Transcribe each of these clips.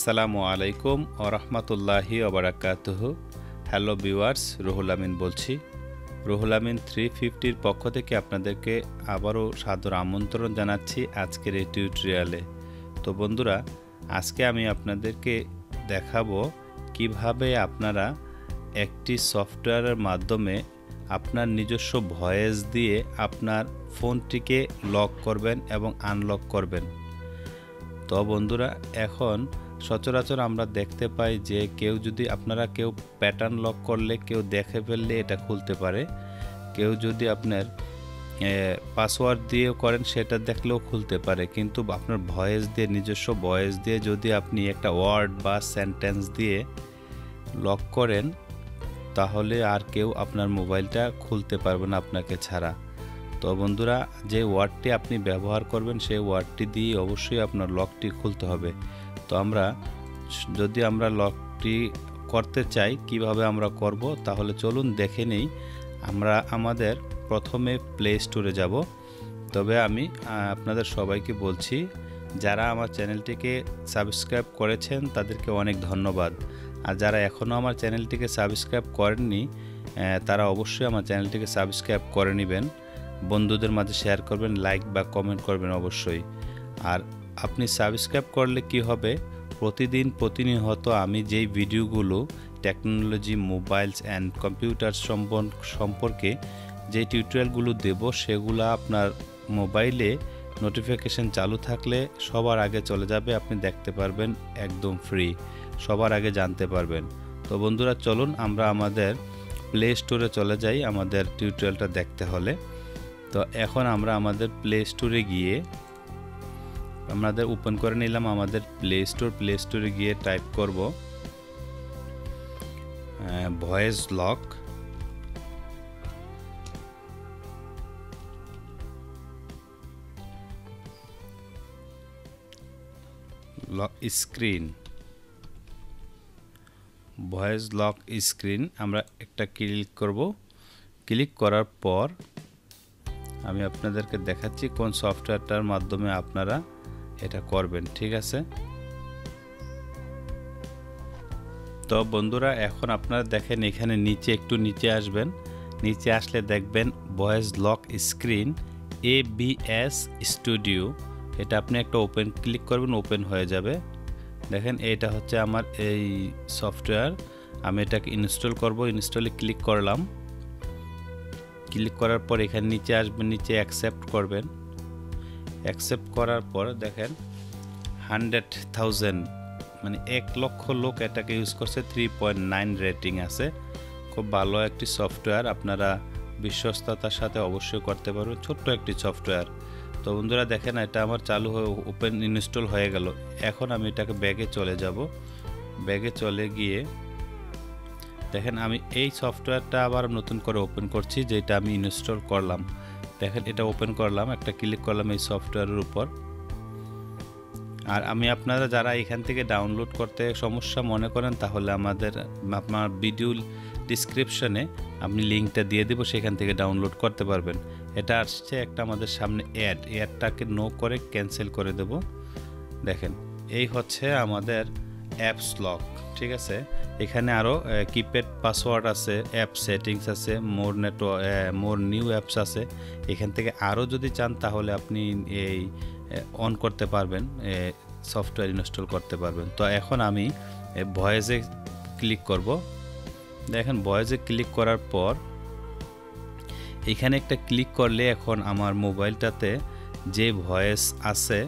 আসসালামু আলাইকুম ওয়া রাহমাতুল্লাহি ওয়া বারাকাতুহু। হ্যালো ভিউয়ার্স, রুহুল আমিন বলছি। রুহুল আমিন 350 এর পক্ষ থেকে আপনাদেরকে আবারও সাদর আমন্ত্রণ জানাচ্ছি আজকের এই টিউটোরিয়ালে। তো বন্ধুরা, আজকে আমি আপনাদেরকে দেখাবো কিভাবে আপনারা একটি সফটওয়্যারের মাধ্যমে আপনার নিজস্ব ভয়েস দিয়ে আপনার ফোনটিকে লক করবেন এবং আনলক করবেন। তো বন্ধুরা, এখন সচরাচর আমরা দেখতে পাই যে কেউ প্যাটার্ন লক করলে কেউ দেখে ফেললে এটা খুলতে পারে, কেউ যদি আপনার পাসওয়ার্ড দিয়েও করেন সেটা দেখলেও খুলতে পারে, কিন্তু আপনার ভয়েস দিয়ে, নিজস্ব ভয়েস দিয়ে যদি আপনি একটা ওয়ার্ড বা সেন্টেন্স দিয়ে লক করেন তাহলে আর কেউ আপনার মোবাইলটা খুলতে পারবে না আপনাকে ছাড়া। তো বন্ধুরা, যে ওয়ার্ডটি আপনি ব্যবহার করবেন সেই ওয়ার্ডটি দিয়ে অবশ্যই আপনার লকটি খুলতে হবে। তো যদি আমরা লকটি করতে চাই, কিভাবে আমরা করব, তাহলে চলুন দেখে নেই। আমরা আমাদের প্রথমে প্লে স্টোরে যাব। তবে আমি আপনাদের সবাইকে বলছি, যারা আমার চ্যানেলটিকে সাবস্ক্রাইব করেছেন তাদেরকে অনেক ধন্যবাদ। আর যারা এখনও আমার চ্যানেলটিকে সাবস্ক্রাইব করেননি তারা অবশ্যই আমার চ্যানেলটিকে সাবস্ক্রাইব করে নেবেন, বন্ধুদের মাঝে শেয়ার করবেন, লাইক বা কমেন্ট করবেন অবশ্যই। আর আপনি সাবস্ক্রাইব করলে কি হবে, প্রতিনিয়ত আমি যেই ভিডিওগুলো টেকনোলজি, মোবাইলস অ্যান্ড কম্পিউটার সম্পর্কে যে টিউটোরিয়ালগুলো দেব সেগুলো আপনার মোবাইলে নোটিফিকেশন চালু থাকলে সবার আগে চলে যাবে, আপনি দেখতে পারবেন, একদম ফ্রি, সবার আগে জানতে পারবেন। তো বন্ধুরা, চলুন আমরা আমাদের প্লে স্টোরে চলে যাই আমাদের টিউটোরিয়ালটা দেখতে হলে। তো এখন আমরা আমাদের প্লে স্টোরে গিয়ে আমাদের ওপেন করে নিলাম আমাদের প্লে স্টোরে গিয়ে টাইপ করব voice lock. Screen, voice lock screen আমরা একটা ক্লিক করব। ক্লিক করার পর আমি আপনাদেরকে দেখাচ্ছি কোন সফটওয়্যারটার মাধ্যমে আপনারা এটা করবেন, ঠিক আছে? তো বন্ধুরা, এখন আপনারা দেখেন এখানে একটু নিচে আসবেন, নিচে আসলে দেখবেন voice lock screen ABS studio. এটা আপনি একটা ক্লিক করবেন, ওপেন হয়ে যাবে। দেখেন এটা হচ্ছে আমার এই সফটওয়্যার, আমি এটাকে ইনস্টল করব। ইনস্টলে ক্লিক করলাম। ক্লিক করার পর এখানে নিচে আসবেন, নিচে অ্যাকসেপ্ট করবেন। অ্যাকসেপ্ট করার পর দেখেন 100,000 মানে 1 লক্ষ লোক এটাকে ইউজ করছে, 3.9 রেটিং আছে। খুব ভালো একটি সফটওয়্যার, আপনারা বিশ্বস্ততার সাথে অবশ্যই করতে পারবেন, ছোট্ট একটি সফটওয়্যার। তো বন্ধুরা দেখেন এটা আমার চালু হয়ে ইনস্টল হয়ে গেল। এখন আমি এটাকে ব্যাগে চলে যাব। ব্যাগে চলে গিয়ে দেখেন আমি এই সফটওয়্যারটা আবার নতুন করে ওপেন করছি, যেটা আমি ইনস্টল করলাম। দেখেন এটা ওপেন করলাম, একটা ক্লিক করলাম এই সফটওয়্যারের উপর। আর আপনারা যারা এখান থেকে ডাউনলোড করতে সমস্যা মনে করেন তাহলে আপনার ভিডিও ডিসক্রিপশনে আমি লিঙ্কটা দিয়ে দেব, সেখান থেকে ডাউনলোড করতে পারবেন। এটা আসছে একটা আমাদের সামনে অ্যাডটাকে নো করে ক্যান্সেল করে দেব। দেখেন এই হচ্ছে আমাদের অ্যাপস লক, ঠিক আছে? এখানে আরও কিপ্যাড পাসওয়ার্ড আছে, অ্যাপ সেটিংস আছে, মোর নিউ অ্যাপস আছে। এখান থেকে আরও যদি চান তাহলে আপনি এই অন করতে পারবেন, সফটওয়্যার ইনস্টল করতে পারবেন। তো এখন আমি ভয়েসে ক্লিক করব। দেখেন ভয়েসে ক্লিক করার পর এখানে একটা ক্লিক করলে এখন আমার মোবাইলটাতে যে ভয়েস আছে,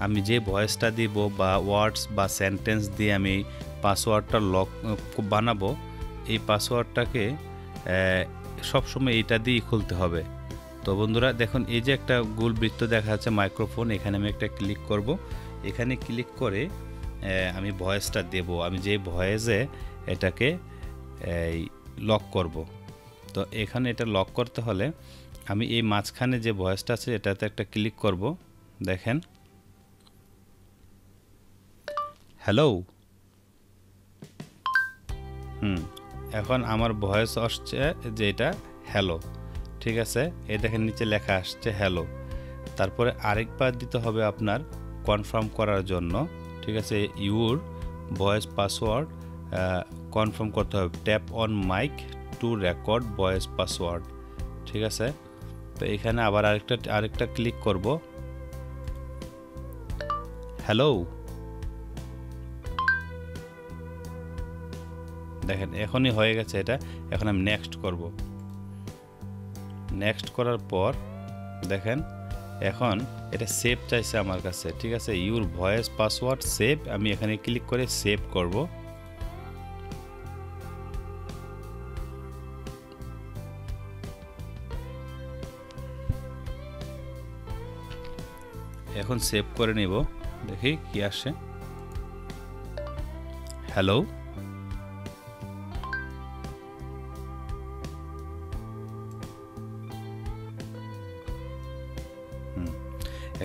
আমি যে ভয়েসটা দিব বা ওয়ার্ডস বা সেন্টেন্স দিয়ে আমি পাসওয়ার্ডটা লক বানাবো, এই পাসওয়ার্ডটাকে সবসময় এইটা দিয়েই খুলতে হবে। তো বন্ধুরা দেখুন এই যে একটা গোল বৃত্ত দেখা যাচ্ছে মাইক্রোফোন, এখানে আমি একটা ক্লিক করব। এখানে ক্লিক করে আমি ভয়েসটা দেব, আমি যে ভয়েসে এটাকে লক করব। তো এখানে এটা লক করতে হলে আমি এই মাঝখানে যে ভয়েসটা আছে এটাতে একটা ক্লিক করব। দেখেন হ্যালো, এখন আমার ভয়েস আসছে যে এটা হ্যালো, ঠিক আছে? এই দেখেন নিচে লেখা আসছে হ্যালো। তারপরে আরেকবার দিতে হবে আপনার কনফার্ম করার জন্য, ঠিক আছে? ইউর ভয়েস পাসওয়ার্ড কনফার্ম করতে হবে। Tap on mic to record voice password. ঠিক আছে, তো এখানে আবার আরেকটা ক্লিক করব। হ্যালো, দেখেন এখনই হয়ে গেছে এটা। এখন আমি নেক্সট করব। নেক্সট করার পর দেখেন এখন এটা সেভ চাইছে আমার কাছে। ঠিক আছে, ইউর ভয়েস পাসওয়ার্ড সেভ, আমি এখানে ক্লিক করে সেভ করব। এখন সেভ করে নিব, দেখি কি আসে। হ্যালো,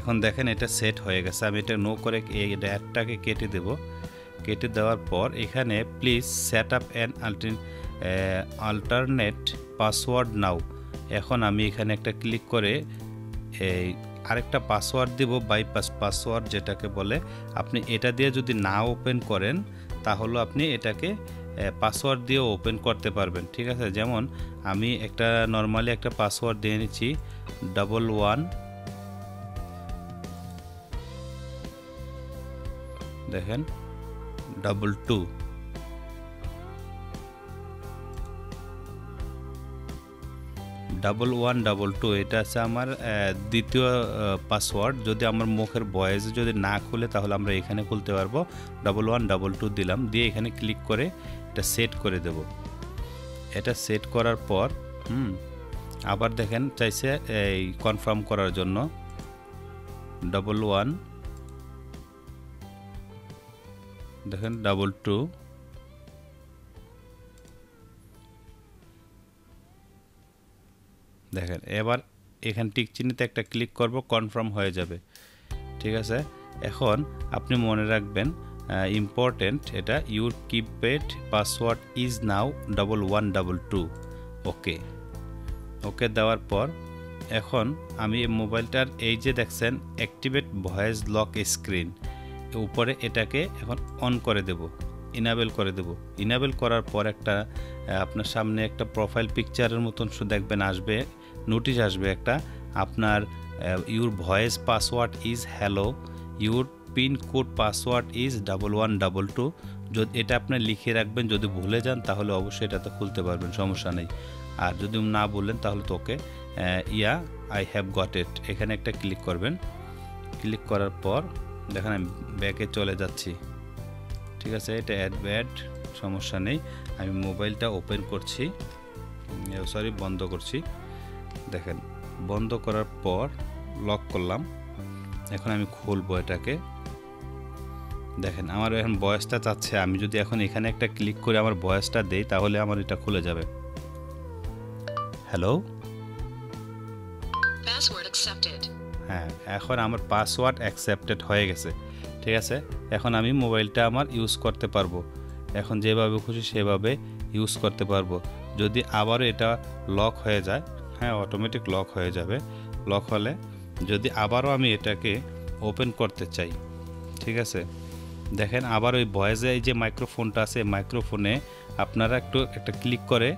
এখন দেখেন এটা সেট হয়ে গেছে। আমি এটা নো করে এই অ্যাডটাকে কেটে দেব। কেটে দেওয়ার পর এখানে please set up an alternate password নাও। এখন আমি এখানে একটা ক্লিক করে এই আরেকটা পাসওয়ার্ড দিব, বাইপাস পাসওয়ার্ড যেটাকে বলে। আপনি এটা দিয়ে যদি না ওপেন করেন তাহলে আপনি এটাকে পাসওয়ার্ড দিয়েও ওপেন করতে পারবেন। ঠিক আছে, যেমন আমি একটা নর্মালি একটা পাসওয়ার্ড দিয়ে নিচ্ছি 11, দেখেন 22, এটা আছে আমার দ্বিতীয় পাসওয়ার্ড। যদি আমার মুখের ভয়েস যদি না খুলে তাহলে আমরা এখানে খুলতে পারবো। 1122 দিলাম, দিয়ে এখানে ক্লিক করে এটা সেট করে দেব। এটা সেট করার পর আবার দেখেন চাইছে এই কনফার্ম করার জন্য 11, দেখেন 22, দেখেন এবার এখান টিক চিহ্নিতে একটা ক্লিক করব, কনফার্ম হয়ে যাবে। ঠিক আছে, এখন আপনি মনে রাখবেন ইম্পর্টেন্ট এটা, your keypad password is now 1122। ওকে, ওকে দেওয়ার পর এখন আমি মোবাইলটার এই যে দেখছেন অ্যাক্টিভেট ভয়েস লক স্ক্রিন, উপরে এটাকে এখন অন করে দেব, ইনাবেল করে দেব। ইনাবেল করার পর একটা আপনার সামনে একটা প্রোফাইল পিকচারের মতন দেখবেন আসবে, নোটিশ আসবে একটা, আপনার your voice password is hello, your pin code password is 1122। যদি এটা আপনি লিখে রাখবেন, যদি ভুলে যান তাহলে অবশ্যই এটাতে খুলতে পারবেন, সমস্যা নেই। আর যদি না বললেন তাহলে তোকে আই হ্যাভ গট ইট, এখানে একটা ক্লিক করবেন। ক্লিক করার পর দেখেন আমি ব্যাকে চলে যাচ্ছি। ঠিক আছে, এটা অ্যাড সমস্যা নেই। আমি মোবাইলটা ওপেন করছি, বন্ধ করছি। দেখেন বন্ধ করার পর লক করলাম। এখন আমি খুলবো এটাকে। দেখেন আমার এখন ভয়েসটা চাচ্ছে, আমি যদি এখন এখানে একটা ক্লিক করে আমার ভয়েসটা দেই তাহলে আমার এটা খুলে যাবে। হ্যালো, হ্যাঁ এখন আমার পাসওয়ার্ড অ্যাকসেপ্টেড হয়ে গেছে। ঠিক আছে, এখন আমি মোবাইলটা আমার ইউজ করতে পারবো, এখন যেভাবে খুশি সেভাবে ইউজ করতে পারবো। যদি আবারও এটা লক হয়ে যায়, হ্যাঁ অটোমেটিক লক হয়ে যাবে। লক হলে যদি আবারও আমি এটাকে ওপেন করতে চাই, ঠিক আছে, দেখেন আবার ওই ভয়েসে এই যে মাইক্রোফোনটা আছে, মাইক্রোফোনে আপনারা একটা ক্লিক করে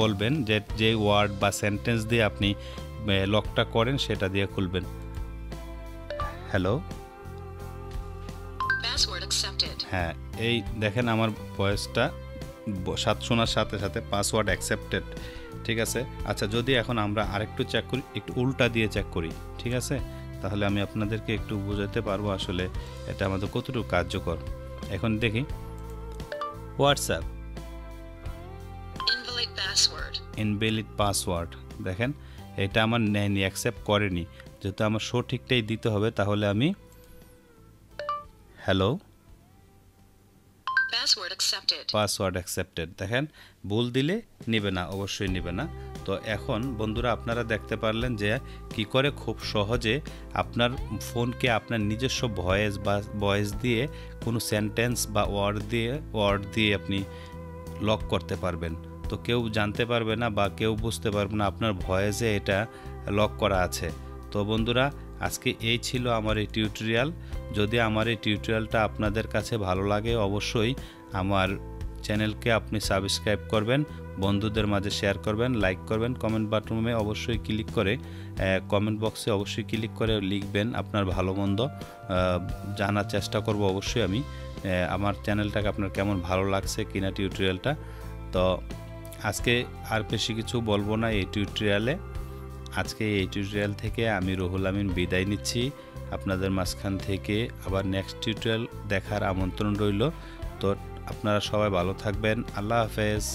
বলবেন যে ওয়ার্ড বা সেন্টেন্স দিয়ে আপনি লকটা করেন সেটা দিয়ে খুলবেন। হ্যালো, হ্যাঁ এই দেখেন আমার ভয়েসটা শোনার সাথে সাথে পাসওয়ার্ড অ্যাকসেপ্টেড। ঠিক আছে, আচ্ছা যদি এখন আমরা আরেকটু চেক করি, একটু উল্টা দিয়ে চেক করি, ঠিক আছে, তাহলে আমি আপনাদেরকে একটু বোঝাতে পারবো আসলে এটা আমাদের কতটুকু কার্যকর। এখন দেখি হোয়াটসঅ্যাপ ইনভ্যালিড পাসওয়ার্ড, দেখেন এটা আমার নেয়নি, অ্যাকসেপ্ট করেনি। যেহেতু আমার সঠিকটাই দিতে হবে তাহলে আমি হ্যালো, পাসওয়ার্ড অ্যাকসেপ্টেড, দেখেন ভুল দিলে নেবে না, অবশ্যই নেবে না। তো এখন বন্ধুরা আপনারা দেখতে পারলেন যে কি করে খুব সহজে আপনার ফোনকে আপনার নিজস্ব ভয়েস দিয়ে কোনো সেন্টেন্স বা ওয়ার্ড দিয়ে আপনি লক করতে পারবেন। তো কেউ জানতে পারবে না বা কেউ বুঝতে পারবে না আপনার ভয়েসে এটা লক করা আছে। তো বন্ধুরা আজকে এই ছিল আমার এই টিউটোরিয়াল। যদি আমার এই টিউটোরিয়ালটা আপনাদের কাছে ভালো লাগে অবশ্যই আমার চ্যানেলকে আপনি সাবস্ক্রাইব করবেন, বন্ধুদের মাঝে শেয়ার করবেন, লাইক করবেন, কমেন্ট বাটনে অবশ্যই ক্লিক করে কমেন্ট বক্সে অবশ্যই ক্লিক করে লিখবেন আপনার ভালো মন্দ, জানার চেষ্টা করব অবশ্যই আমি আমার চ্যানেলটাকে আপনার কেমন ভালো লাগছে কিনা টিউটোরিয়ালটা। তো আজকে আর বেশি কিছু বলবো না এই টিউটোরিয়ালে। আজকে এই টিউটোরিয়াল থেকে আমি রুহুল আমিন বিদায় নিচ্ছি। আপনাদের মাঝখান থেকে আবার নেক্সট টিউটোরিয়াল দেখার আমন্ত্রণ রইল। তো আপনারা সবাই ভালো থাকবেন। আল্লাহ হাফেজ।